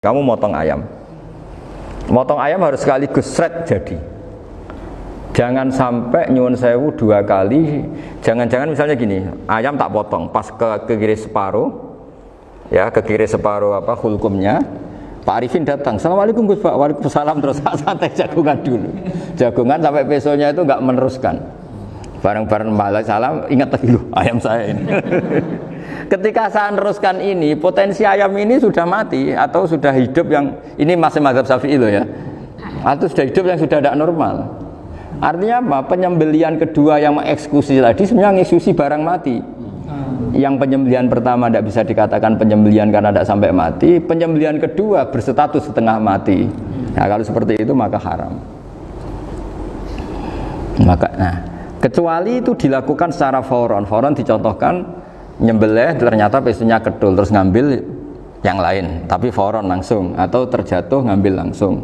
Kamu motong ayam. Motong ayam harus sekaligus sret jadi. Jangan sampai nyuwun sewu 2 kali. Jangan-jangan misalnya gini, ayam tak potong, pas ke kiri separuh, ya ke kiri separuh apa hulkumnya. Pak Arifin datang, Assalamualaikum Gus Pak, Waalaikumsalam, terus santai jagungan dulu. Jagungan sampai besoknya itu nggak meneruskan. Bareng-bareng malah salam, ingat lagi loh ayam saya ini. Ketika saya meneruskan ini, potensi ayam ini sudah mati atau sudah hidup yang ini masih mazhab Syafi'i loh ya. Atau sudah hidup yang sudah tidak normal. Artinya apa? Penyembelian kedua yang mengeksekusi tadi sebenarnya mengeksekusi barang mati. Yang penyembelian pertama tidak bisa dikatakan penyembelian karena tidak sampai mati. Penyembelian kedua berstatus setengah mati. Nah, kalau seperti itu maka haram. Kecuali itu dilakukan secara fauron. Fauron dicontohkan nyembelih ternyata pesunya kedul terus ngambil yang lain, tapi fauron langsung atau terjatuh ngambil langsung.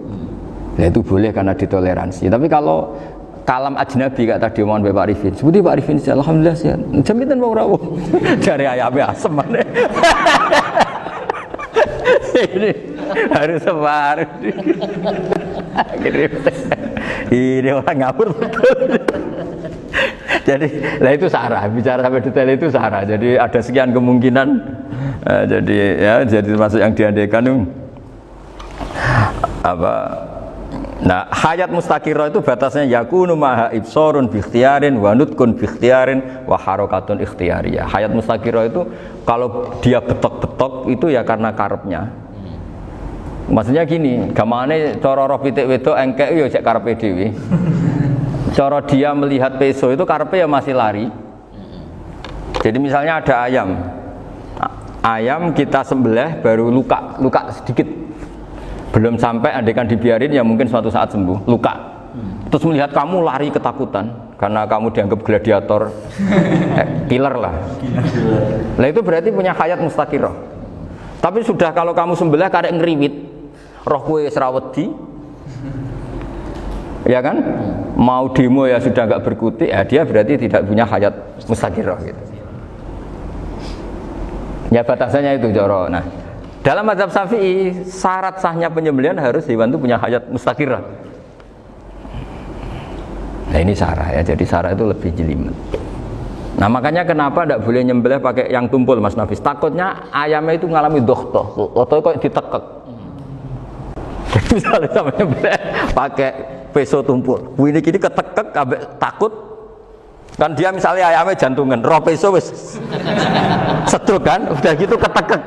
Ya itu boleh karena ditoleransi. Tapi kalau kalam ajnabi kayak tadi omongan Pak Arifin, seperti Pak Arifin sih, alhamdulillah sehat. Jaminan mau rawuh dari ayamnya asem mana? Ini harus sebar. Ini orang ngawur betul. Jadi, lah itu sarah. Bicara sampai detail itu sarah. Jadi ada sekian kemungkinan. Jadi termasuk yang diandaikan apa? Nah, hayat mustaqirah itu batasnya yakunu maha ibsorun bi ikhtiarin wa nutkun bi ikhtiarin wa harakatun ikhtiyariyah. Hayat mustaqirah itu kalau dia betok-betok itu ya karena karepnya. Maksudnya gini, gamane cara roh pitik wedok engkek ya cek karepe dhewe. Cara dia melihat peso itu karepe ya masih lari. Jadi misalnya ada ayam. Ayam kita sembelih baru luka sedikit. Belum sampai andaikan dibiarin ya mungkin suatu saat sembuh, luka. Terus melihat kamu lari ketakutan karena kamu dianggap gladiator, killer lah. Lah itu berarti punya hayat mustaqirah. Tapi sudah kalau kamu sembelih karek ngeriwit, roh kowe wis ra wedi. Ya kan? Mau demo ya sudah enggak berkutik, ya dia berarti tidak punya hayat mustaqirah gitu. Ya batasannya itu Joro. Nah, dalam mazhab Syafi'i syarat sahnya penyembelihan harus hewan itu punya hayat mustaqirah. Nah ini sarah ya, jadi sarah itu lebih jelimet. Nah makanya kenapa tidak boleh nyembelih pakai yang tumpul Mas Nafis? Takutnya ayamnya itu mengalami dohtoh atau kok ditekek. Jadi misalnya sama nyembelih pakai peso tumpul, ini kini ketekek, takut kan dia misalnya ayamnya jantungan, roh peso wis sedruk kan, udah gitu ketekek.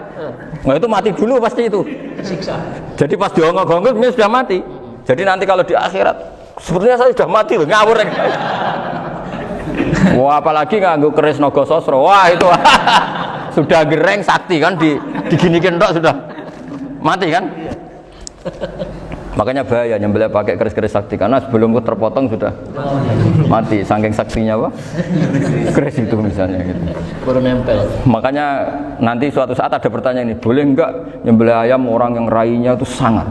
Nah itu mati dulu pasti itu. Siksa. Jadi pas diongok-ongok ini sudah mati. Jadi nanti kalau di akhirat, sepertinya saya sudah mati loh, ngawur. Wah apalagi nganggo keris naga sosro, wah itu sudah gereng sakti kan diginikin tok sudah mati kan. Makanya bahaya nyembelih pakai keris-keris sakti karena sebelum terpotong sudah mati saking saktinya apa? Keris itu misalnya gitu. Baru nempel. Makanya nanti suatu saat ada pertanyaan ini, boleh enggak nyembelih ayam orang yang rainya itu sangat?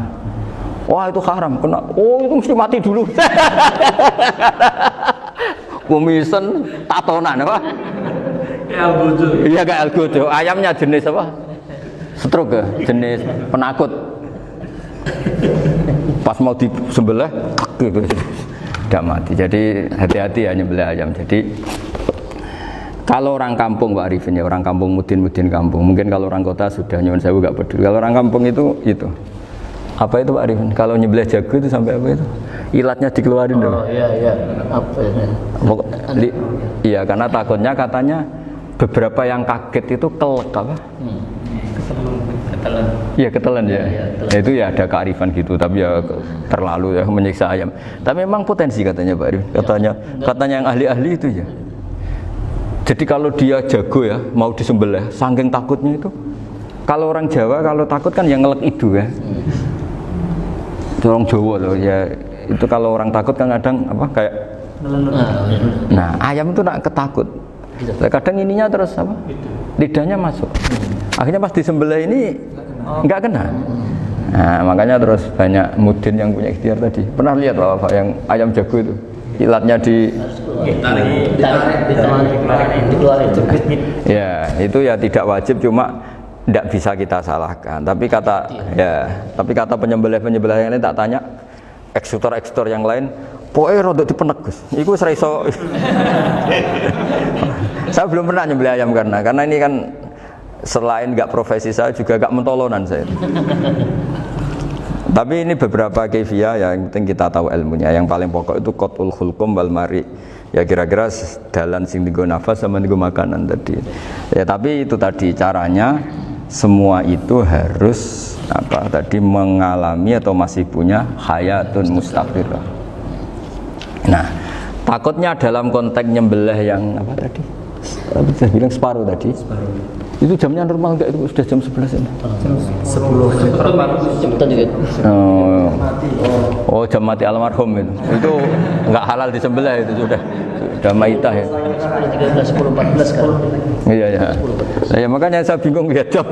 Wah itu haram, kena. Oh itu mesti mati dulu. Kumisen tatonan apa? Kayak algojo. Iya kayak algojo. Ayamnya jenis apa? Stroke ya? Jenis penakut. Pas mau disembelih gitu tidak mati. Jadi hati-hati ya nyembelih ayam. Jadi kalau orang kampung Pak Arifin ya, orang kampung mudin kampung. Mungkin kalau orang kota sudah nyuwun sewu enggak peduli. Kalau orang kampung itu apa itu Pak Arifin? Kalau nyembelih jago itu sampai apa itu? Ilatnya dikeluarin dong. Oh iya. Apa ini? Iya karena takutnya katanya beberapa yang kaget itu kelek apa? Ketelan. Iya ketelan ya. Ya itu ya ada kearifan gitu, tapi ya terlalu ya menyiksa ayam. Tapi memang potensi katanya Pak Arif. Katanya yang ahli-ahli itu ya. Jadi kalau dia jago ya mau disembelih, saking takutnya itu. Kalau orang Jawa kalau takut kan yang ngelek idu ya. Orang Jawa loh ya. Itu kalau orang takut kan kadang apa kayak. Nah ayam itu nak ketakut. Kadang ininya terus apa? Lidahnya masuk. Akhirnya pas disembelih ini enggak kena. Nah, makanya terus banyak mudin yang punya ikhtiar tadi. Pernah lihat Bapak yang ayam jago itu? Ilatnya dikeluarin. Ya, itu ya tidak wajib cuma tidak bisa kita salahkan. Tapi kata penyembelih-penyembelih yang lain tak tanya, eksekutor yang lain, pokoknya rodok dipenegus. Iku seraiso. Saya belum pernah nyembelih ayam karena ini kan selain nggak profesi saya juga nggak mentolonan saya. Tapi ini beberapa kefiah ya, yang penting kita tahu ilmunya. Yang paling pokok itu qatul khulqum wal mari. Ya kira-kira dalan sing digo nafas sama digo makanan tadi. Ya tapi itu tadi caranya semua itu harus mengalami atau masih punya hayatun mustaqirah. Nah, takutnya dalam konteks nyembelih yang apa tadi? Saya bilang separuh tadi. Itu jamnya normal enggak, itu sudah jam 11 ini? Jam 10 jam juga. Oh, jam mati almarhum itu. Itu enggak halal disembelih itu sudah maitah ya. 10.14 kan. Iya. Ya makanya saya bingung lihat jam.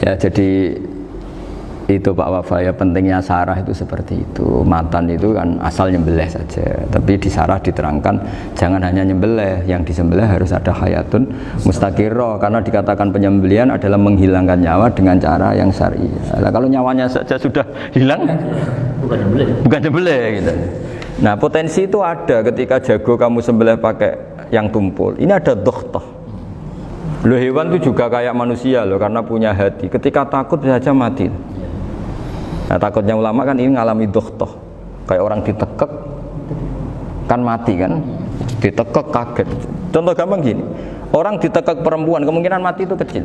Ya jadi itu Pak Wafa ya, pentingnya sarah itu seperti itu. Matan itu kan asal nyembelih saja, tapi di sarah diterangkan jangan hanya nyembelih, yang disembelih harus ada hayatun mustaqirah, karena dikatakan penyembelihan adalah menghilangkan nyawa dengan cara yang syar'i. Nah, kalau nyawanya saja sudah hilang bukan nyembelih gitu. Nah, potensi itu ada ketika jago kamu sembelih pakai yang tumpul. Ini ada doktoh. Loh, hewan itu juga kayak manusia loh, karena punya hati. Ketika takut bisa saja mati. Nah, takutnya ulama kan ini ngalami dohtoh, kayak orang ditekek kan mati kan, ditekek kaget. Contoh gampang gini, orang ditekek perempuan kemungkinan mati itu kecil,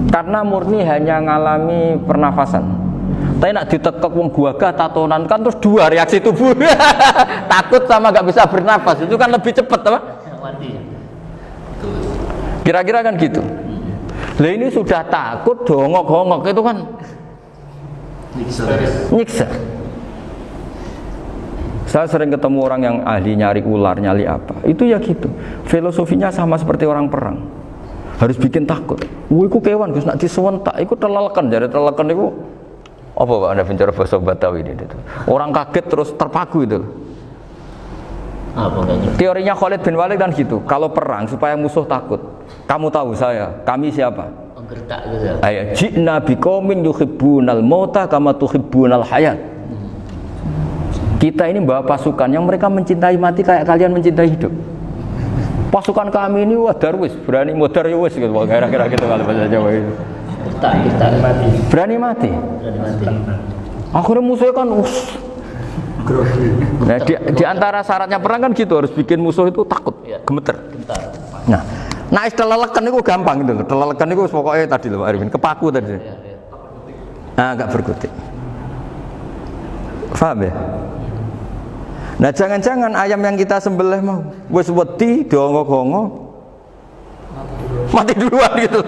karena murni hanya ngalami pernafasan. Tapi nak ditekek wong gagah tatonan kan terus dua reaksi tubuh, takut sama gak bisa bernafas, itu kan lebih cepat apa? Mati. Kira-kira kan gitu. Lah ini sudah takut dongok-dongok itu kan nyiksa. Saya sering ketemu orang yang ahli nyari ular, nyari apa. Itu ya gitu. Filosofinya sama seperti orang perang. Harus bikin takut. Iku kewan Gus nak disewentak, iku telelekan, jadi telelekan iku apa Pak Anda bicara bahasa Batawi ini itu. Orang kaget terus terpaku itu. Teorinya Khalid bin Walid kan gitu. Kalau perang supaya musuh takut. Kamu tahu kami siapa? Ayat jina biqaumin yuhibbunal mauta kama tuhibbunal hayat. Kita ini bawa pasukan yang mereka mencintai mati kayak kalian mencintai hidup. Pasukan kami ini wah darwis, berani modar ya wis gitu, kira-kira gitu kalau bahasa Jawa itu. Kita mati. Berani mati. Akhirnya musuhnya kan nah, di antara syaratnya perang kan gitu, harus bikin musuh itu takut, gemeter. Nah, telelekan itu gampang gitu. Telelekan itu pokoknya tadi loh Pak Arifin, kepaku tadi. Agak berkutik. Paham ya? Nah, jangan-jangan ayam yang kita sembelih mau wis wedi dongok-dongok mati duluan gitu.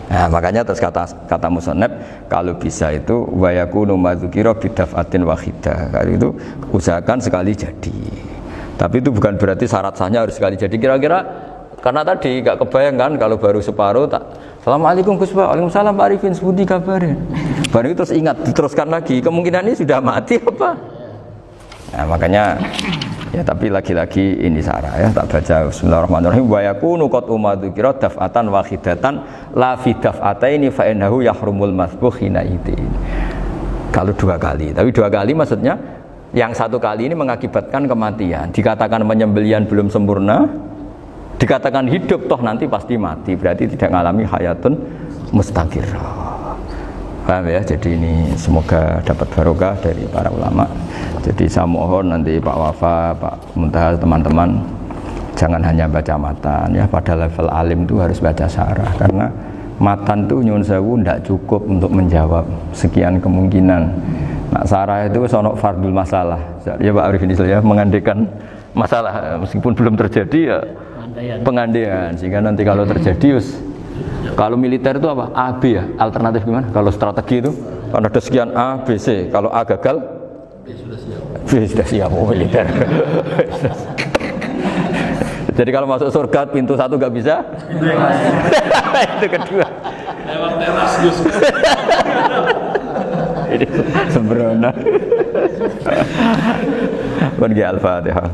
Nah, makanya terus kata musannaf kalau bisa itu wa yakunu madzukira bidafatin wahidah. Kalau itu usahakan sekali jadi. Tapi itu bukan berarti syarat sahnya harus sekali jadi. Kira-kira karena tadi gak kebayang kan kalau baru separuh tak Assalamualaikum Gus Pak, Waalaikumsalam Pak Arifin, sebuti kabarnya. Baru itu terus ingat, diteruskan lagi, kemungkinan ini sudah mati apa? Nah makanya ya tapi lagi-lagi ini sarah ya, tak baca Bismillahirrahmanirrahim wa yakunu qad umadukira daf'atan wahidatan la fi daf'ataini fa innahu yahrumul masbuh hina idin. Kalau dua kali, tapi dua kali maksudnya yang satu kali ini mengakibatkan kematian. Dikatakan penyembelihan belum sempurna, dikatakan hidup toh nanti pasti mati, berarti tidak mengalami hayatun mustaqirah. Paham ya? Jadi ini semoga dapat barokah dari para ulama. Jadi saya mohon nanti Pak Wafa, Pak Muntaha, teman-teman jangan hanya baca matan ya, pada level alim itu harus baca syarah, karena matan itu nyuwun sewu tidak cukup untuk menjawab sekian kemungkinan. Nah, syarah itu sono fardul masalah. Ya Pak Arifin ya, mengandaikan masalah meskipun belum terjadi ya pengandaian, sehingga nanti kalau terjadi kalau militer itu apa? A, B ya, alternatif gimana? Kalau strategi itu kan ada sekian A, B, C, kalau A gagal B sudah siap, oh militer. Jadi kalau masuk surga pintu satu nggak bisa itu kedua lewat teras Gus. Ini sembrono. Bagi Al-Fatihah.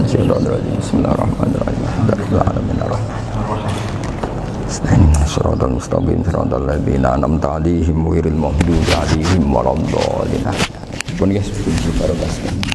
Bismillahirrahmanirrahim. Bismillahirrahmanirrahim. Shiratal mustaqim shiratal ladzina an'amta 'alaihim ghairil maghdubi 'alaihim waladdallin. Pun guys, barokah.